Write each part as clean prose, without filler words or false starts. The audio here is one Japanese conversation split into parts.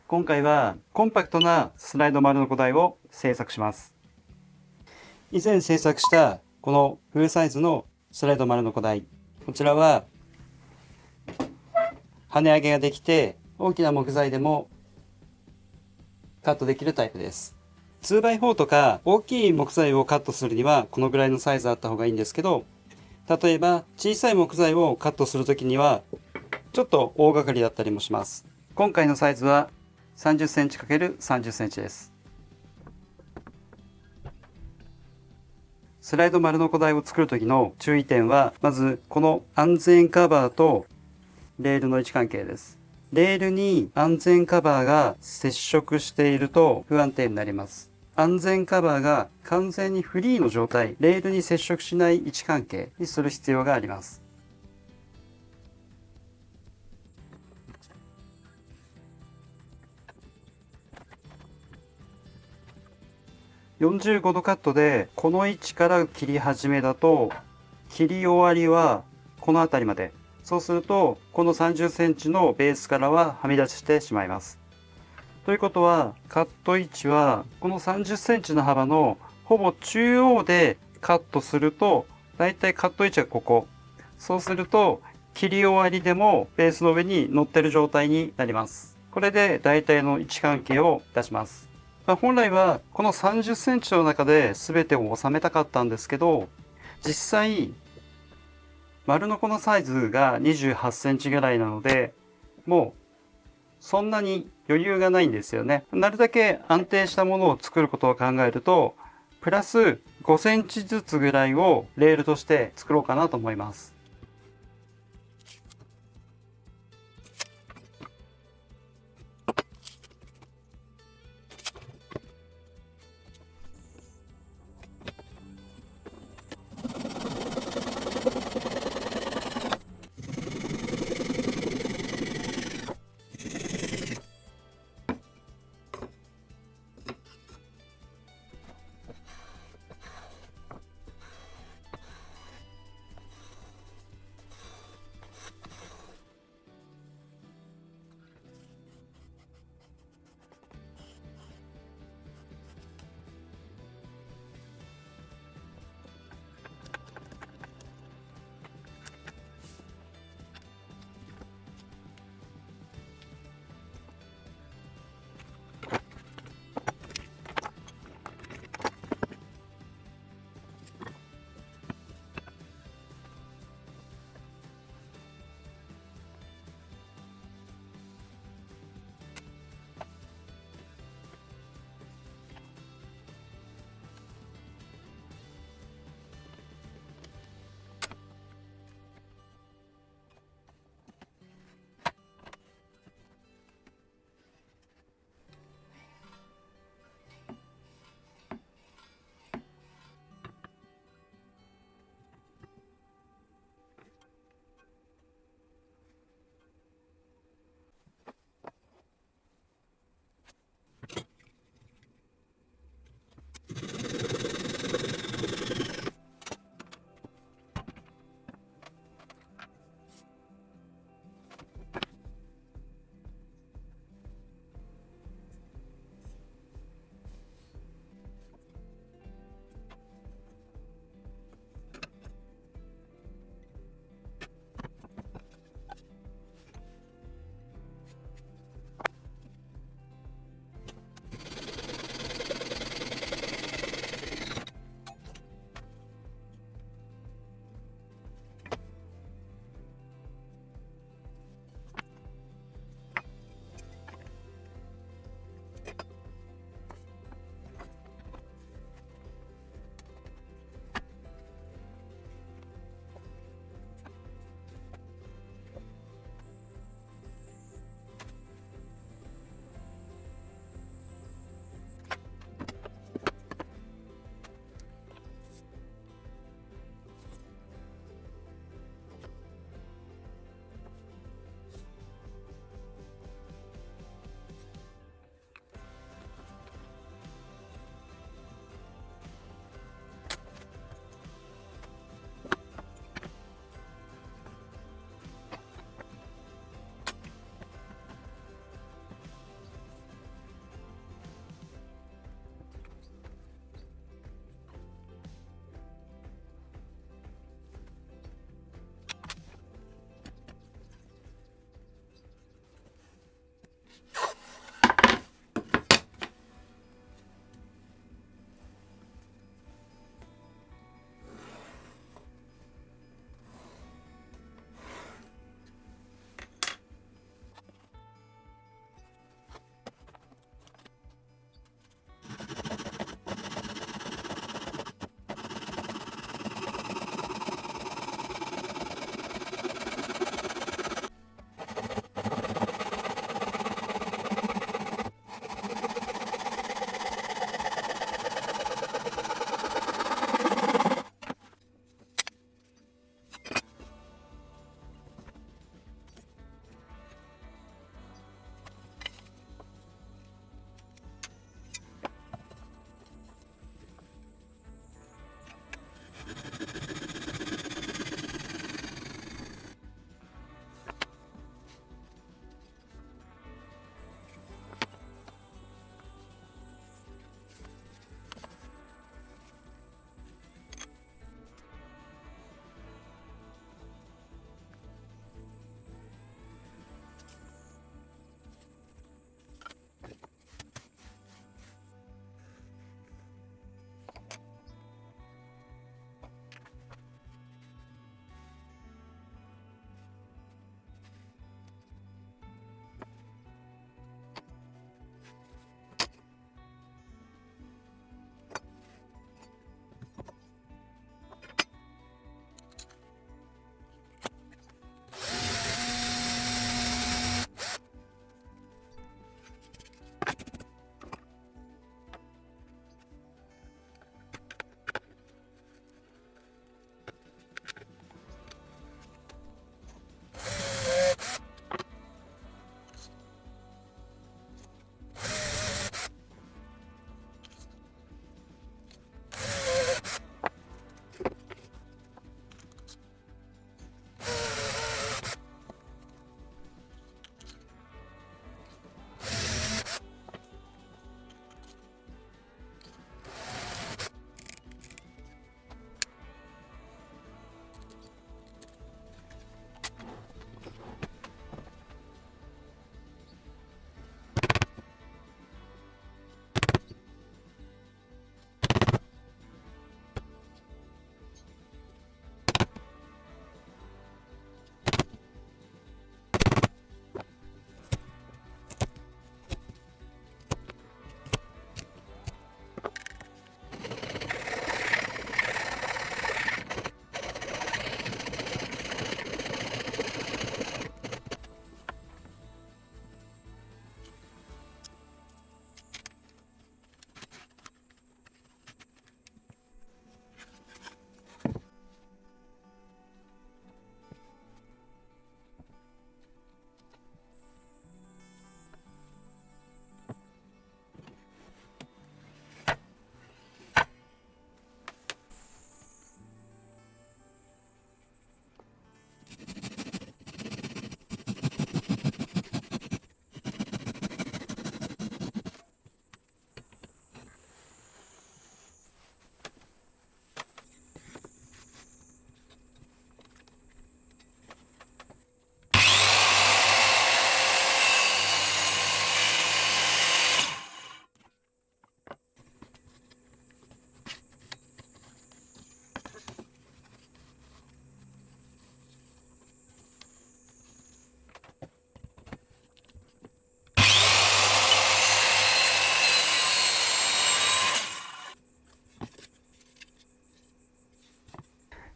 今回はコンパクトなスライド丸の台を製作します。以前製作したこのフルサイズのスライド丸の台、こちらは跳ね上げができて大きな木材でもカットできるタイプです。2x4 とか大きい木材をカットするにはこのぐらいのサイズあった方がいいんですけど、例えば小さい木材をカットするときにはちょっと大掛かりだったりもします。今回のサイズは30センチ ×30 センチです。スライド丸の台を作る時の注意点は、まずこの安全カバーとレールの位置関係です。レールに安全カバーが接触していると不安定になります。安全カバーが完全にフリーの状態、レールに接触しない位置関係にする必要があります。45度カットでこの位置から切り始めだと、切り終わりはこの辺りまで。そうするとこの30センチのベースからははみ出してしまいます。ということはカット位置はこの30センチの幅のほぼ中央でカットすると、だいたいカット位置がここ。そうすると切り終わりでもベースの上に乗ってる状態になります。これで大体の位置関係を出します。本来はこの30センチの中で全てを収めたかったんですけど、実際丸のこのサイズが28センチぐらいなので、もうそんなに余裕がないんですよね。なるだけ安定したものを作ることを考えると、プラス5センチずつぐらいをレールとして作ろうかなと思います。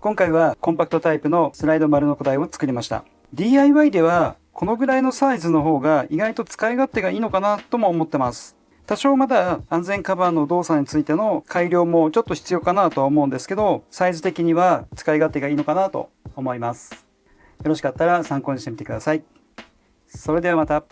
今回はコンパクトタイプのスライド丸ノコ台を作りました。DIY ではこのぐらいのサイズの方が意外と使い勝手がいいのかなとも思ってます。多少まだ安全カバーの動作についての改良もちょっと必要かなとは思うんですけど、サイズ的には使い勝手がいいのかなと思います。よろしかったら参考にしてみてください。それではまた。